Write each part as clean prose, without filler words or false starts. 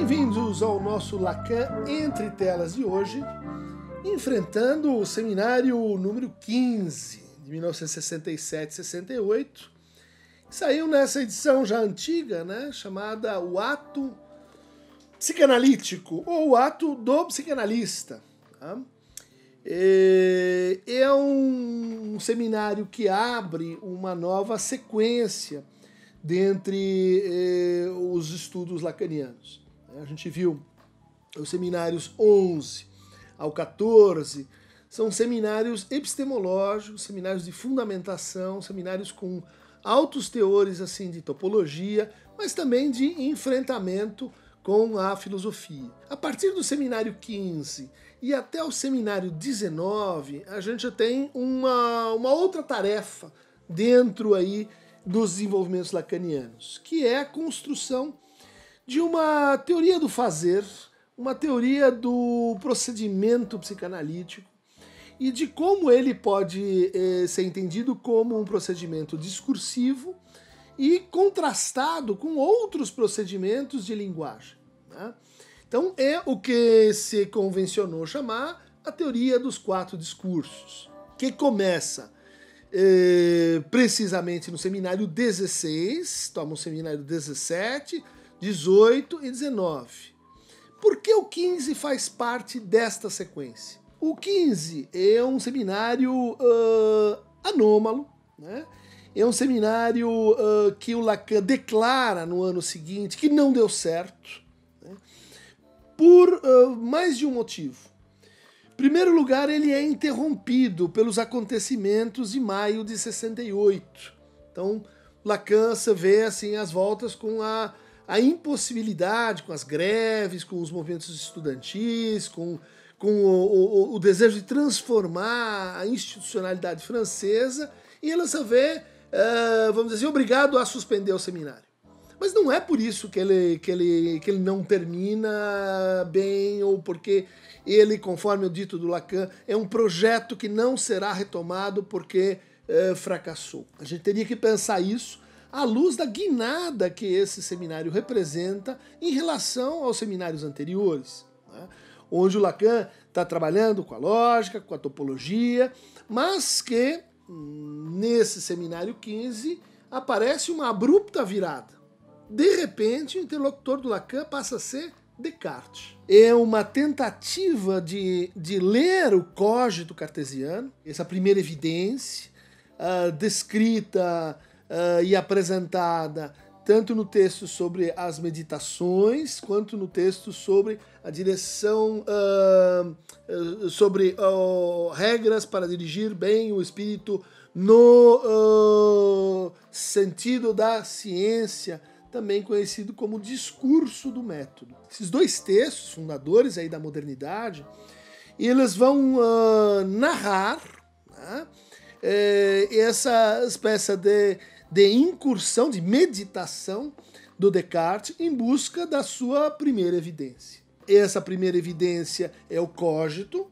Bem-vindos ao nosso Lacan Entre Telas de hoje, enfrentando o seminário número 15, de 1967-68, que saiu nessa edição já antiga, né, chamada O Ato Psicanalítico, ou O Ato do Psicanalista. Tá? É um seminário que abre uma nova sequência dentre os estudos lacanianos. A gente viu os seminários 11 ao 14, são seminários epistemológicos, seminários de fundamentação, seminários com altos teores assim, de topologia, mas também de enfrentamento com a filosofia. A partir do seminário 15 e até o seminário 19, a gente já tem uma outra tarefa dentro aí dos desenvolvimentos lacanianos, que é a construção de uma teoria do fazer, uma teoria do procedimento psicanalítico e de como ele pode ser entendido como um procedimento discursivo e contrastado com outros procedimentos de linguagem. Né? Então é o que se convencionou chamar a teoria dos 4 discursos, que começa precisamente no seminário 16, toma o seminário 17, 18 e 19. Por que o 15 faz parte desta sequência? O 15 é um seminário anômalo, né? É um seminário que o Lacan declara no ano seguinte que não deu certo, né? Por mais de um motivo. Em primeiro lugar, ele é interrompido pelos acontecimentos de maio de 68. Então, Lacan se vê assim, às voltas com a impossibilidade, com as greves, com os movimentos estudantis, com o desejo de transformar a institucionalidade francesa, e ela se vê, vamos dizer, obrigado a suspender o seminário. Mas não é por isso que ele não termina bem, ou porque ele, conforme o dito do Lacan, é um projeto que não será retomado porque fracassou. A gente teria que pensar isso à luz da guinada que esse seminário representa em relação aos seminários anteriores, né? Onde o Lacan está trabalhando com a lógica, com a topologia, mas que nesse seminário 15 aparece uma abrupta virada. De repente, o interlocutor do Lacan passa a ser Descartes. É uma tentativa de ler o cogito cartesiano, essa primeira evidência, descrita e apresentada tanto no texto sobre as meditações, quanto no texto sobre a direção, sobre regras para dirigir bem o espírito no sentido da ciência, também conhecido como discurso do método. Esses 2 textos, fundadores aí da modernidade, eles vão narrar, né, essa espécie de incursão, de meditação do Descartes em busca da sua primeira evidência. Essa primeira evidência é o cogito,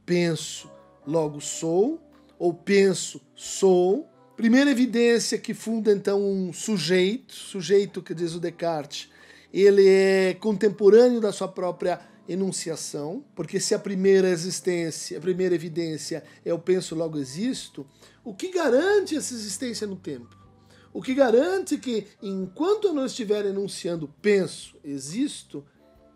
penso, logo sou, ou penso, sou. Primeira evidência que funda então um sujeito que diz o Descartes, ele é contemporâneo da sua própria enunciação, porque se a primeira evidência é o penso, logo existo, o que garante essa existência no tempo? O que garante que, enquanto eu não estiver enunciando penso, existo,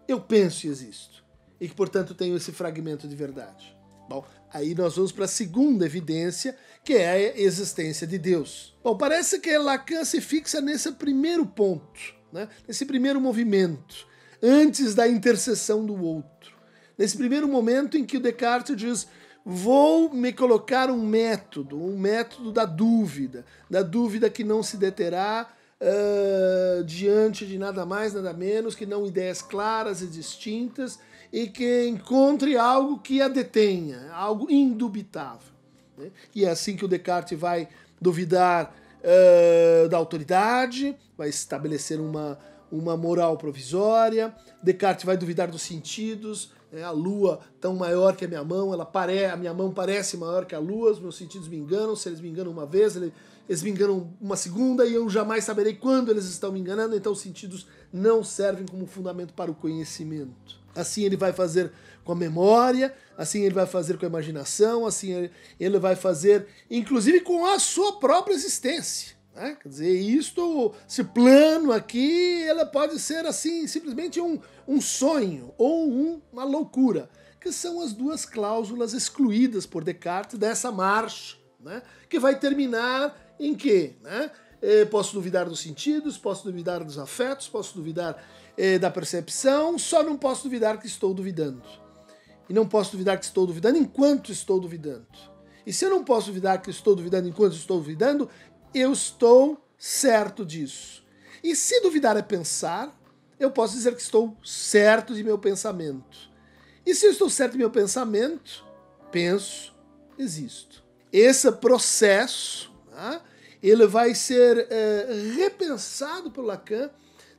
eu penso e existo. E que, portanto, tenho esse fragmento de verdade. Bom, aí nós vamos para a segunda evidência, que é a existência de Deus. Bom, parece que Lacan se fixa nesse primeiro ponto, né? Nesse primeiro movimento, antes da interseção do outro. Nesse primeiro momento em que o Descartes diz: vou me colocar um método da dúvida que não se deterá diante de nada mais, nada menos que não ideias claras e distintas, e que encontre algo que a detenha, algo indubitável. Né? E é assim que o Descartes vai duvidar da autoridade, vai estabelecer uma moral provisória. Descartes vai duvidar dos sentidos, a lua tão maior que a minha mão, a minha mão parece maior que a lua, os meus sentidos me enganam, se eles me enganam uma vez, eles me enganam uma segunda e eu jamais saberei quando eles estão me enganando, então os sentidos não servem como fundamento para o conhecimento. Assim ele vai fazer com a memória, assim ele vai fazer com a imaginação, assim ele vai fazer inclusive com a sua própria existência. Né? Quer dizer, esse plano aqui, ela pode ser assim, simplesmente um sonho ou uma loucura, que são as duas cláusulas excluídas por Descartes dessa marcha, né? Que vai terminar em quê? Né? Posso duvidar dos sentidos, posso duvidar dos afetos, posso duvidar da percepção, só não posso duvidar que estou duvidando. E não posso duvidar que estou duvidando enquanto estou duvidando. E se eu não posso duvidar que estou duvidando enquanto estou duvidando, eu estou certo disso. E se duvidar é pensar, eu posso dizer que estou certo de meu pensamento. E se eu estou certo de meu pensamento, penso, existo. Esse processo, né, ele vai ser repensado por Lacan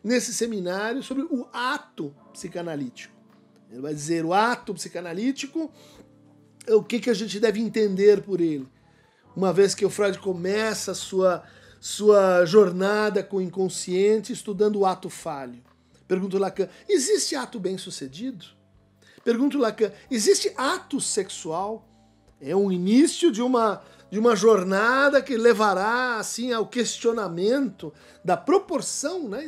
nesse seminário sobre o ato psicanalítico. Ele vai dizer o ato psicanalítico, o que a gente deve entender por ele. Uma vez que o Freud começa a sua jornada com o inconsciente estudando o ato falho. Pergunta o Lacan, existe ato bem-sucedido? Pergunta o Lacan, existe ato sexual? É um início de uma jornada que levará assim ao questionamento da proporção, né,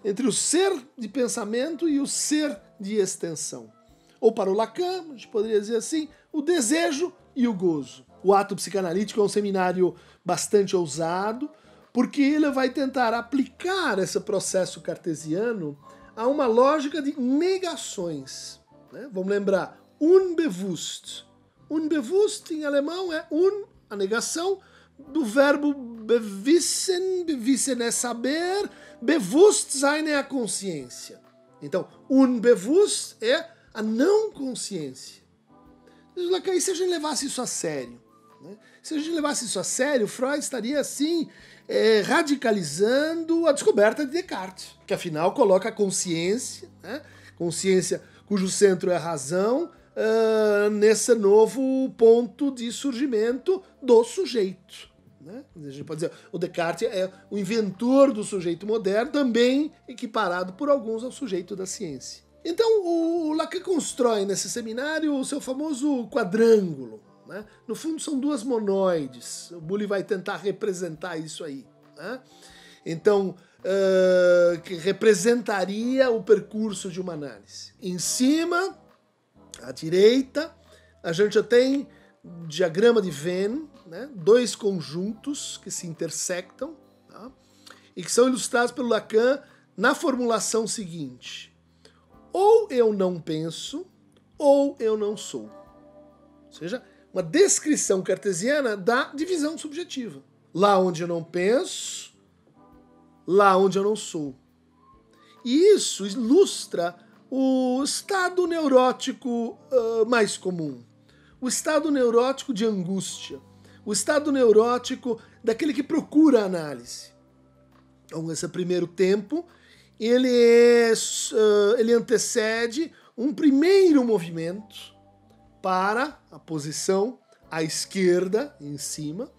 entre o ser de pensamento e o ser de extensão. Ou para o Lacan, a gente poderia dizer assim, o desejo e o gozo. O ato psicanalítico é um seminário bastante ousado, porque ele vai tentar aplicar esse processo cartesiano a uma lógica de negações. Né? Vamos lembrar, unbewusst. Unbewusst em alemão é a negação, do verbo bewissen, bewissen é saber, Bewusstsein é a consciência. Então, unbewusst é a não consciência. E se a gente levasse isso a sério? Né? Se a gente levasse isso a sério, Freud estaria assim radicalizando a descoberta de Descartes, que afinal coloca a consciência, né? Consciência cujo centro é a razão, nesse novo ponto de surgimento do sujeito. Né? A gente pode dizer, o Descartes é o inventor do sujeito moderno, também equiparado por alguns ao sujeito da ciência. Então o Lacan constrói nesse seminário o seu famoso quadrângulo. Né? No fundo são duas monoides, o Bully vai tentar representar isso aí. Né? Então, que representaria o percurso de uma análise. Em cima, à direita, a gente já tem diagrama de Venn, né? Dois conjuntos que se intersectam, tá? E que são ilustrados pelo Lacan na formulação seguinte: ou eu não penso, ou eu não sou. Ou seja, uma descrição cartesiana da divisão subjetiva. Lá onde eu não penso, lá onde eu não sou. E isso ilustra o estado neurótico mais comum. O estado neurótico de angústia. O estado neurótico daquele que procura a análise. Então, esse primeiro tempo, ele antecede um primeiro movimento para a posição à esquerda, em cima,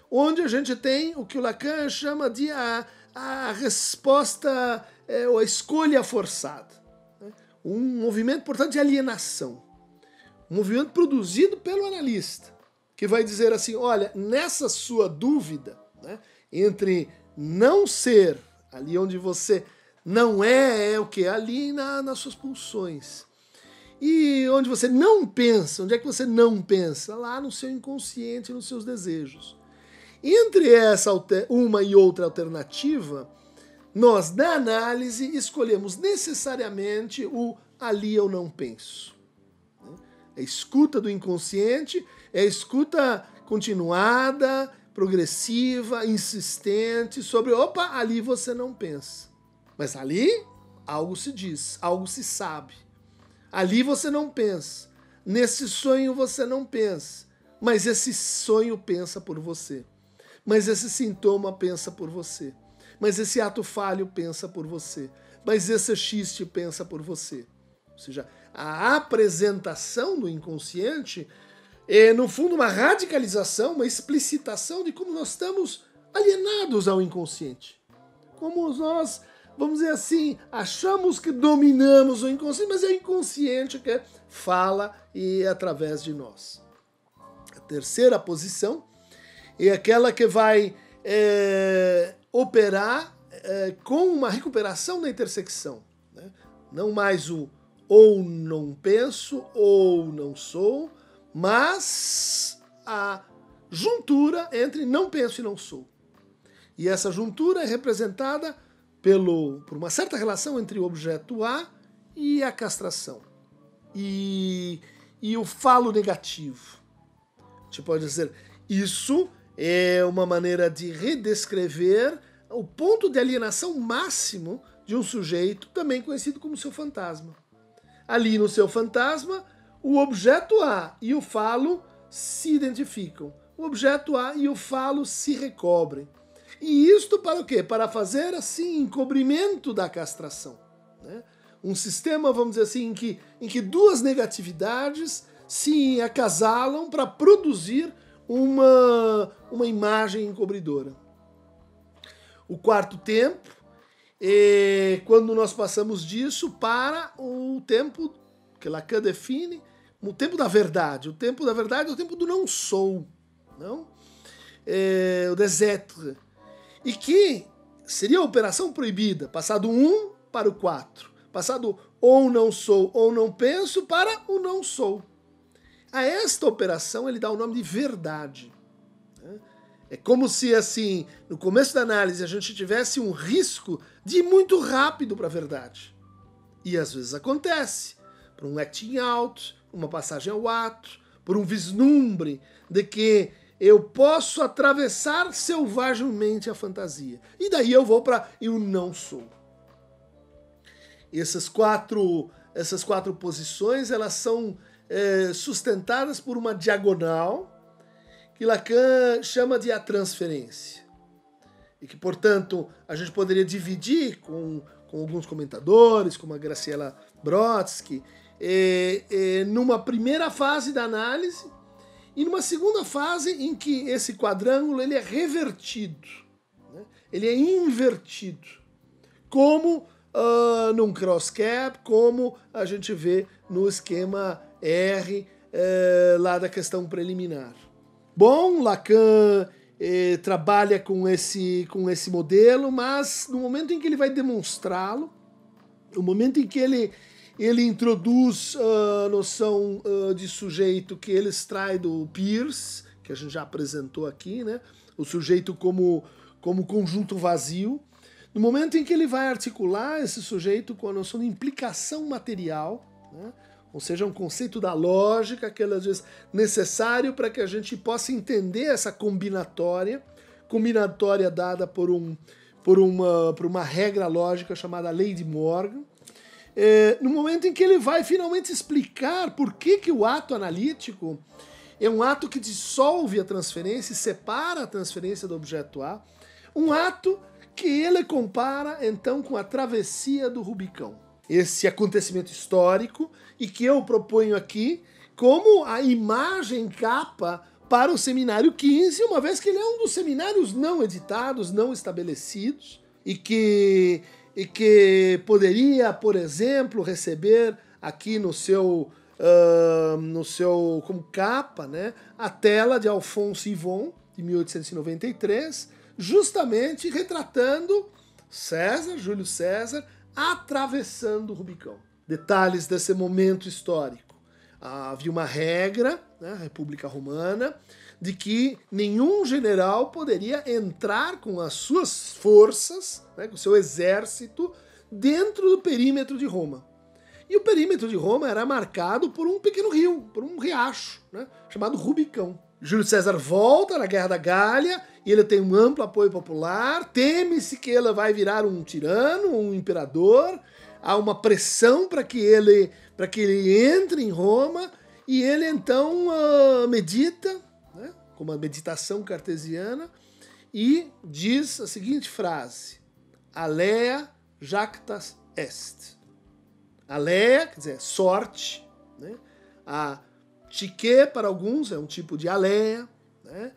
onde a gente tem o que o Lacan chama de a resposta, ou a escolha forçada. Um movimento, portanto, de alienação. Um movimento produzido pelo analista, que vai dizer assim, olha, nessa sua dúvida, né, entre não ser, ali onde você não é o que? Ali nas suas pulsões. E onde você não pensa, onde é que você não pensa? Lá no seu inconsciente, nos seus desejos. Entre uma e outra alternativa, nós, na análise, escolhemos necessariamente o ali eu não penso. É a escuta do inconsciente, é a escuta continuada, progressiva, insistente, sobre, opa, ali você não pensa. Mas ali, algo se diz, algo se sabe. Ali você não pensa. Nesse sonho você não pensa. Mas esse sonho pensa por você. Mas esse sintoma pensa por você. Mas esse ato falho pensa por você. Mas esse xiste pensa por você. Ou seja, a apresentação do inconsciente é, no fundo, uma radicalização, uma explicitação de como nós estamos alienados ao inconsciente. Como nós, vamos dizer assim, achamos que dominamos o inconsciente, mas é o inconsciente que fala e é através de nós. A terceira posição é aquela que vai operar com uma recuperação da intersecção. Né? Não mais o ou não penso ou não sou, mas a juntura entre não penso e não sou. E essa juntura é representada por uma certa relação entre o objeto A e a castração. E o falo negativo. A gente pode dizer, isso é uma maneira de redescrever o ponto de alienação máximo de um sujeito, também conhecido como seu fantasma. Ali no seu fantasma, o objeto A e o falo se identificam. O objeto A e o falo se recobrem. E isto para o quê? Para fazer, assim, encobrimento da castração. Né? Um sistema, vamos dizer assim, em que duas negatividades se acasalam para produzir uma imagem encobridora. O quarto tempo é quando nós passamos disso para o tempo que Lacan define, o tempo da verdade. O tempo da verdade é o tempo do não sou, não? O des êtres. E que seria a operação proibida, passar do 1 para o 4. Passar do ou não sou ou não penso para o não sou. A esta operação ele dá o nome de verdade. É como se, assim, no começo da análise a gente tivesse um risco de ir muito rápido para a verdade. E às vezes acontece. Por um acting out, uma passagem ao ato, por um vislumbre de que eu posso atravessar selvagemmente a fantasia. E daí eu vou para eu não sou. Essas quatro posições, elas são sustentadas por uma diagonal que Lacan chama de a transferência. E que, portanto, a gente poderia dividir com alguns comentadores, como a Graciela Brodsky, numa primeira fase da análise e numa segunda fase em que esse quadrângulo ele é revertido, né? Ele é invertido, como num cross-cap, como a gente vê no esquema R lá da questão preliminar. Bom, Lacan trabalha com esse modelo, mas no momento em que ele vai demonstrá-lo, no momento em que ele introduz a noção de sujeito que ele extrai do Peirce, que a gente já apresentou aqui, né? O sujeito como conjunto vazio. No momento em que ele vai articular esse sujeito com a noção de implicação material, né? Ou seja, um conceito da lógica que às vezes necessário para que a gente possa entender essa combinatória dada por uma regra lógica chamada Lei de Morgan. No momento em que ele vai finalmente explicar por que o ato analítico é um ato que dissolve a transferência e separa a transferência do objeto A, um ato que ele compara então com a travessia do Rubicão. Esse acontecimento histórico e que eu proponho aqui como a imagem capa para o Seminário 15, uma vez que ele é um dos seminários não editados, não estabelecidos, e que poderia, por exemplo, receber aqui no seu como capa, né, a tela de Alphonse Yvon, de 1893, justamente retratando Júlio César, atravessando o Rubicão. Detalhes desse momento histórico. Havia uma regra, né, República Romana, de que nenhum general poderia entrar com as suas forças, né, com o seu exército, dentro do perímetro de Roma. E o perímetro de Roma era marcado por um pequeno rio, por um riacho, né, chamado Rubicão. Júlio César volta na Guerra da Gália e ele tem um amplo apoio popular, teme-se que ele vai virar um tirano, um imperador, há uma pressão para que ele entre em Roma e ele então medita, né, com uma meditação cartesiana, e diz a seguinte frase: Alea jactas est. Aleia, quer dizer, sorte, né? A psique, para alguns, é um tipo de aleia, né?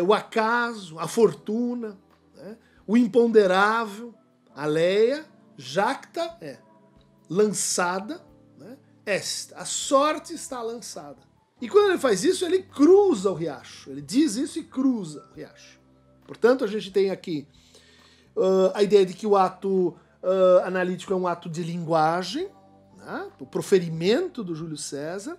O acaso, a fortuna, né? O imponderável, aleia, jacta, lançada, né? Esta, a sorte está lançada. E quando ele faz isso, ele cruza o riacho. Ele diz isso e cruza o riacho. Portanto, a gente tem aqui a ideia de que o ato analítico é um ato de linguagem, né? O proferimento do Júlio César,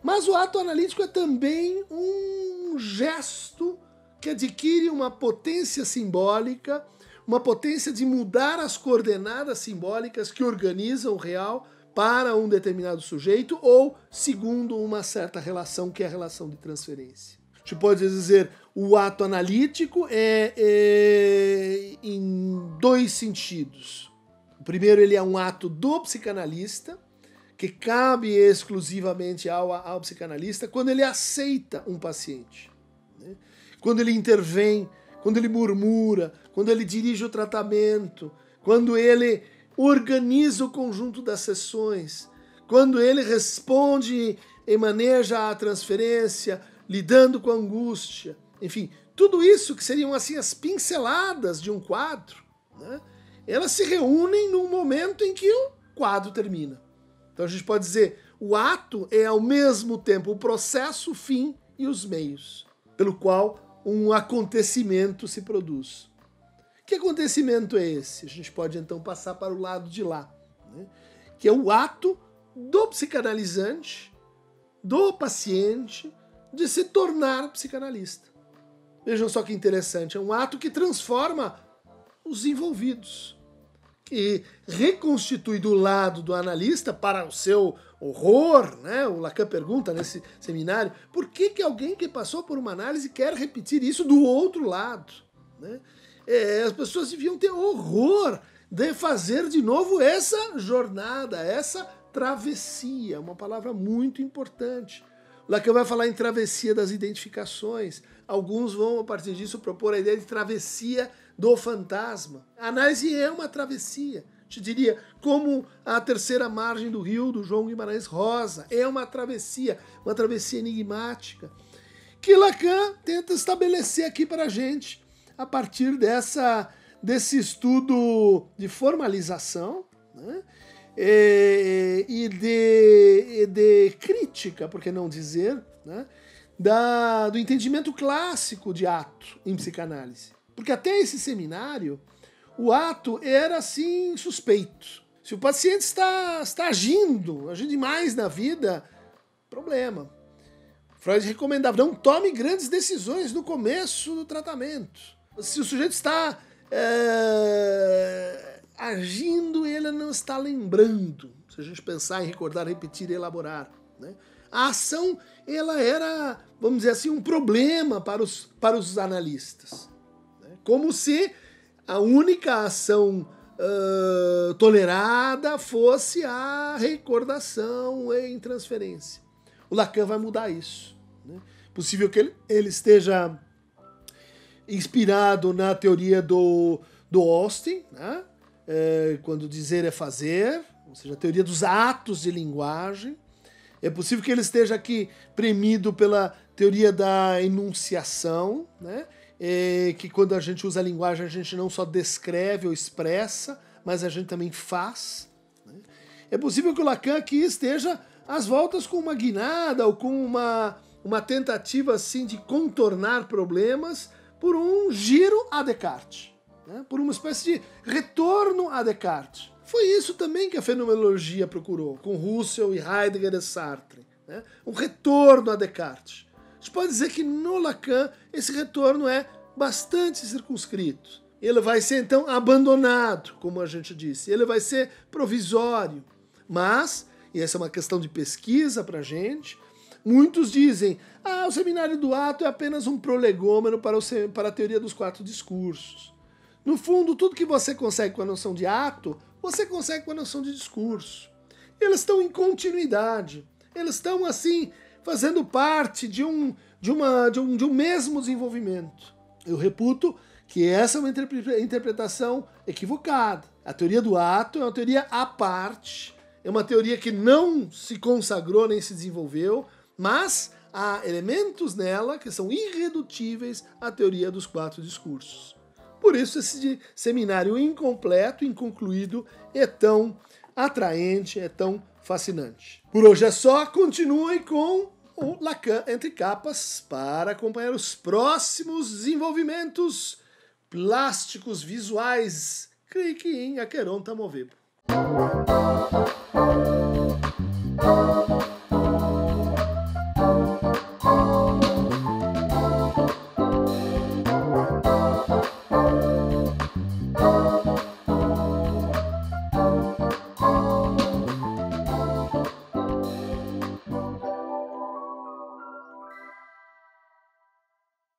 mas o ato analítico é também um gesto que adquire uma potência simbólica, uma potência de mudar as coordenadas simbólicas que organizam o real para um determinado sujeito ou segundo uma certa relação, que é a relação de transferência. A gente pode dizer o ato analítico em dois sentidos. O primeiro, ele é um ato do psicanalista, que cabe exclusivamente ao psicanalista quando ele aceita um paciente, né? Quando ele intervém, quando ele murmura, quando ele dirige o tratamento, quando ele organiza o conjunto das sessões, quando ele responde e maneja a transferência, lidando com a angústia, enfim, tudo isso que seriam assim as pinceladas de um quadro, né? Elas se reúnem num momento em que o quadro termina. Então a gente pode dizer, o ato é ao mesmo tempo o processo, o fim e os meios, pelo qual um acontecimento se produz. Que acontecimento é esse? A gente pode então passar para o lado de lá, né? Que é o ato do psicanalizante, do paciente, de se tornar psicanalista. Vejam só que interessante, é um ato que transforma os envolvidos, que reconstitui do lado do analista, para o seu horror, né? O Lacan pergunta nesse seminário, por que alguém que passou por uma análise quer repetir isso do outro lado, né? As pessoas deviam ter horror de fazer de novo essa jornada, essa travessia, uma palavra muito importante. O Lacan vai falar em travessia das identificações. Alguns vão, a partir disso, propor a ideia de travessia do fantasma. A análise é uma travessia. A gente diria, como a terceira margem do rio, do João Guimarães Rosa, é uma travessia enigmática, que Lacan tenta estabelecer aqui para a gente, a partir desse estudo de formalização, né? E de crítica, por que não dizer, né? Do entendimento clássico de ato em psicanálise. Porque até esse seminário, o ato era assim suspeito. Se o paciente está agindo demais na vida, problema. Freud recomendava, não tome grandes decisões no começo do tratamento. Se o sujeito está agindo, ele não está lembrando. Se a gente pensar em recordar, repetir e elaborar, né? A ação, ela era, vamos dizer assim, um problema para os analistas. Né? Como se a única ação tolerada fosse a recordação em transferência. O Lacan vai mudar isso, né? Possível que ele esteja inspirado na teoria do Austin, né? Quando dizer é fazer, ou seja, a teoria dos atos de linguagem. É possível que ele esteja aqui premido pela teoria da enunciação, né? Que quando a gente usa a linguagem, a gente não só descreve ou expressa, mas a gente também faz, né? É possível que o Lacan aqui esteja às voltas com uma guinada ou com uma tentativa assim de contornar problemas por um giro a Descartes, né? Por uma espécie de retorno a Descartes. Foi isso também que a fenomenologia procurou, com Husserl e Heidegger e Sartre, né? Um retorno a Descartes. A gente pode dizer que no Lacan esse retorno é bastante circunscrito. Ele vai ser então abandonado, como a gente disse. Ele vai ser provisório. Mas, e essa é uma questão de pesquisa para a gente, muitos dizem, o seminário do ato é apenas um prolegômeno para a teoria dos 4 discursos. No fundo, tudo que você consegue com a noção de ato, você consegue com a noção de discurso. Eles estão em continuidade. Eles estão, assim, fazendo parte de um mesmo desenvolvimento. Eu reputo que essa é uma interpretação equivocada. A teoria do ato é uma teoria à parte, é uma teoria que não se consagrou nem se desenvolveu, mas há elementos nela que são irredutíveis à teoria dos 4 discursos. Por isso esse seminário incompleto, inconcluído, é tão atraente, é tão fascinante. Por hoje é só, continue com o Lacan Entre Capas para acompanhar os próximos desenvolvimentos plásticos, visuais, clique em Aqueronta Movebo.